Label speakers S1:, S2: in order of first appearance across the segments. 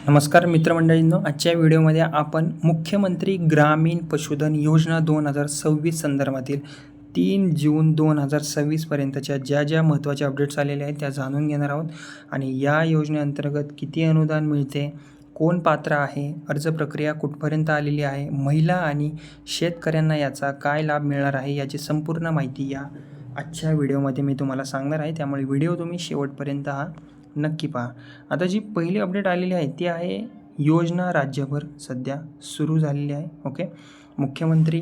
S1: नमस्कार मित्रमंडळींनो, आजच्या व्हिडिओमध्ये आपण मुख्यमंत्री ग्रामीण पशुधन योजना 2026 संदर्भातील 3 जून 2026 पर्यंतच्या ज्या महत्त्वाच्या अपडेट्स आलेल्या आहेत त्या जाणून घेणार आहोत. आणि या योजनेअंतर्गत किती अनुदान मिळते, कोण पात्र आहे, अर्ज प्रक्रिया कुठपर्यंत आलेली आहे, महिला आणि शेतकऱ्यांना याचा काय लाभ मिळणार आहे याची संपूर्ण माहिती या आजच्या व्हिडिओमध्ये मी तुम्हाला सांगणार आहे. त्यामुळे व्हिडिओ तुम्ही शेवटपर्यंत नक्की पहा. आता जी पहिली अपडेट आलेली आहे ती आहे योजना राज्यभर सध्या सुरू झालेली आहे. ओके, मुख्यमंत्री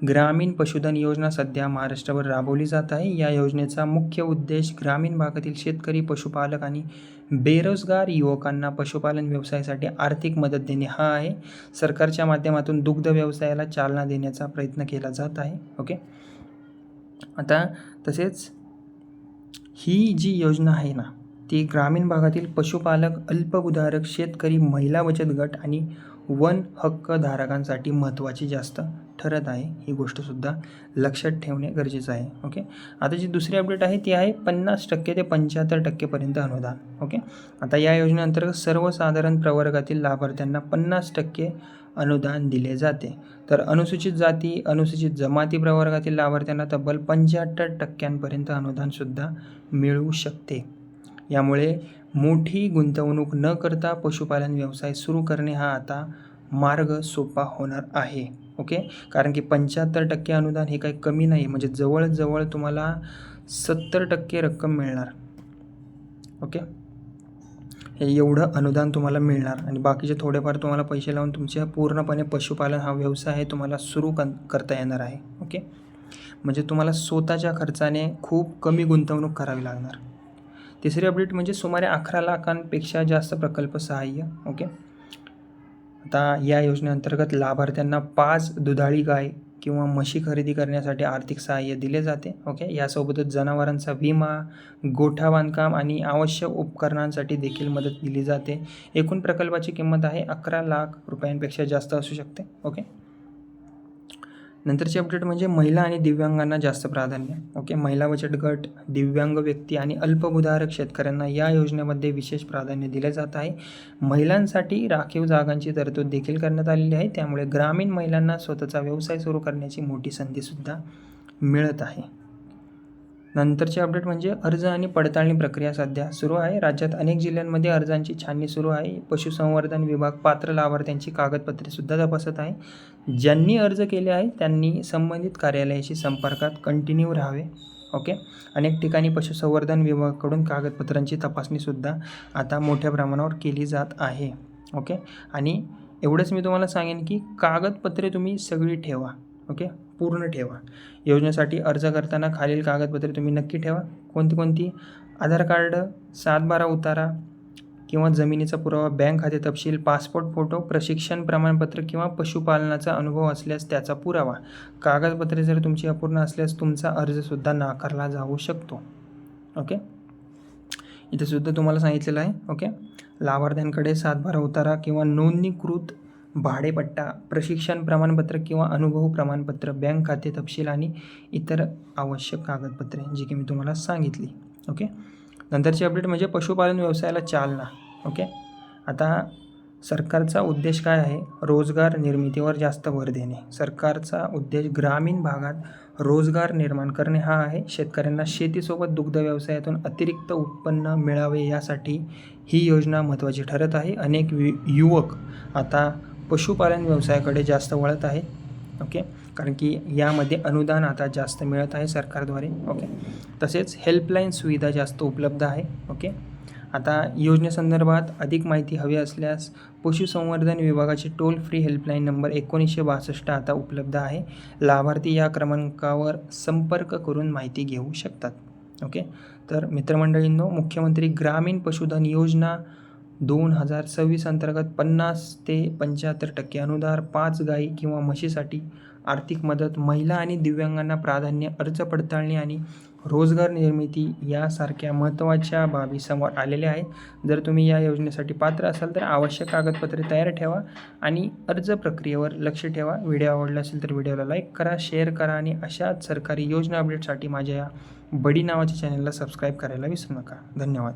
S1: ग्रामीण पशुधन योजना सध्या महाराष्ट्राभर राबवली जात आहे. या योजनेचा मुख्य उद्देश ग्रामीण भागातील शेतकरी, पशुपालक आणि बेरोजगार युवकांना पशुपालन व्यवसायासाठी आर्थिक मदत देणे हा आहे. सरकारच्या माध्यमातून दुग्ध व्यवसायाला चालना देण्याचा प्रयत्न केला जात आहे. ओके, आता तसेच ही जी योजना आहे ना ती ग्रामीण भागातील पशुपालक, अल्पभूधारक शेतकरी, महिला बचत गट आणि वन हक्क धारकांसाठी महत्त्वाची जास्त ठरत आहे. ही गोष्टसुद्धा लक्षात ठेवणे गरजेचं आहे. ओके, आता जी दुसरी अपडेट आहे ती आहे 50% ते 75% अनुदान. ओके, आता या योजनेअंतर्गत सर्वसाधारण प्रवर्गातील लाभार्थ्यांना 50% अनुदान दिले जाते. तर अनुसूचित जाती, अनुसूचित जमाती प्रवर्गातील लाभार्थ्यांना तब्बल 75% अनुदानसुद्धा मिळू शकते. यामुळे मोठी गुंतवणूक न करता पशुपालन व्यवसाय सुरू करणे हा आता मार्ग सोपा होणार आहे. ओके, कारण की 75% अनुदान हे काही कमी नाही, म्हणजे जवळजवळ तुम्हाला 70% रक्कम मिळणार. ओके, हे एवढं अनुदान तुम्हाला मिळणार आणि बाकीचे थोडेफार तुम्हाला पैसे लावून तुमच्या पूर्णपणे पशुपालन हा व्यवसाय आहे तुम्हाला सुरू करता येणार आहे. ओके, म्हणजे तुम्हाला स्वतःच्या खर्चाने खूप कमी गुंतवणूक करावी लागणार. तिसरी अपडेट म्हणजे सुमारे 11 लाखांपेक्षा जास्त प्रकल्प सहाय्य. ओके, आता या योजनेअंतर्गत लाभार्थ्यांना 5 दुधाळी गाय किंवा म्हशी खरेदी करण्यासाठी आर्थिक सहाय्य दिले जाते. ओके, यासोबतच जनावरांचा विमा, गोठा बांधकाम आणि आवश्यक उपकरणांसाठी देखील मदत दिली जाते. एकूण प्रकल्पाची किंमत आहे 11 लाख रुपयांपेक्षा जास्त असू शकते. ओके, नंतरची अपडेट म्हणजे महिला आणि दिव्यांगांना जास्त प्राधान्य. ओके, महिला बचत गट, दिव्यांग व्यक्ती आणि अल्पभूधारक शेतकऱ्यांना या योजनेमध्ये विशेष प्राधान्य दिले जात आहे. महिलांसाठी राखीव जागांची तरतूद देखील करण्यात आलेली आहे. त्यामुळे ग्रामीण महिलांना स्वतःचा व्यवसाय सुरू करण्याची मोठी संधीसुद्धा मिळत आहे. नंतरचे अपडेट म्हणजे अर्ज आणि पडताळणी प्रक्रिया सध्या सुरू आहे. राज्यात अनेक जिल्ह्यांमध्ये अर्जांची छाननी सुरू आहे. पशुसंवर्धन विभाग पात्र लाभार्थ्यांची कागदपत्रेसुद्धा तपासत आहे. ज्यांनी अर्ज केले आहे त्यांनी संबंधित कार्यालयाशी संपर्कात कंटिन्यू राहावे. ओके, अनेक ठिकाणी पशुसंवर्धन विभागाकडून कागदपत्रांची तपासणीसुद्धा आता मोठ्या प्रमाणावर केली जात आहे. ओके, आणि एवढंच मी तुम्हाला सांगेन की कागदपत्रे तुम्ही सगळी ठेवा. ओके, पूर्ण ठेवा. योजनेसाठी अर्ज करताना खालील कागदपत्रे तुम्ही नक्की ठेवा. कोणती? आधार कार्ड, 7/12 उतारा किंवा जमिनीचा पुरावा, बँक खाते तपशील, पासपोर्ट फोटो, प्रशिक्षण प्रमाणपत्र किंवा पशुपालनाचा अनुभव असल्यास त्याचा पुरावा. कागदपत्रे जर तुमची अपूर्ण असल्यास तुमचा अर्जसुद्धा नाकारला जाऊ शकतो. ओके, इथे सुद्धा तुम्हाला सांगितलेलं आहे. ओके, लाभार्थ्यांकडे 7/12 उतारा किंवा नोंदणीकृत भाडेपट्टा, प्रशिक्षण प्रमाणपत्र किंवा अनुभव प्रमाणपत्र, बँक खाते तपशील आणि इतर आवश्यक कागदपत्रे जी की मी तुम्हाला सांगितली. ओके, नंतरची अपडेट म्हणजे पशुपालन व्यवसायाला चालना. ओके, आता सरकारचा उद्देश काय आहे? रोजगार निर्मितीवर जास्त भर देणे. सरकारचा उद्देश ग्रामीण भागात रोजगार निर्माण करणे हा आहे. शेतकऱ्यांना शेतीसोबत दुग्ध व्यवसायातून अतिरिक्त उत्पन्न मिळावे यासाठी ही योजना महत्त्वाची ठरत आहे. अनेक युवक आता पशुपालन व्यवसायाकडे जास्त वळत आहेत. ओके, कारण की यामध्ये अनुदान आता जास्त मिळत आहे सरकारद्वारे. ओके, तसेच हेल्पलाईन सुविधा जास्त उपलब्ध आहे. ओके, आता योजनेसंदर्भात अधिक माहिती हवी असल्यास पशुसंवर्धन विभागाची टोल फ्री हेल्पलाईन नंबर 1962 आता उपलब्ध आहे. लाभार्थी या क्रमांकावर संपर्क करून माहिती घेऊ शकतात. ओके, तर मित्रमंडळींनो, मुख्यमंत्री ग्रामीण पशुधन योजना 2026 अंतर्गत 50 ते 75% अनुदान, 5 गायी किंवा म्हशीसाठी आर्थिक मदत, महिला आणि दिव्यांगांना प्राधान्य, अर्ज पडताळणी आणि रोजगार निर्मिती यासारख्या महत्त्वाच्या बाबी समोर आलेल्या आहेत. जर तुम्ही या योजनेसाठी पात्र असाल तर आवश्यक कागदपत्रे तयार ठेवा आणि अर्ज प्रक्रियेवर लक्ष ठेवा. व्हिडिओ आवडला असेल तर व्हिडिओला लाईक करा, शेअर करा आणि अशाच सरकारी योजना अपडेटसाठी माझ्या या बडी नावाच्या चॅनलला सबस्क्राईब करायला विसरू नका. धन्यवाद.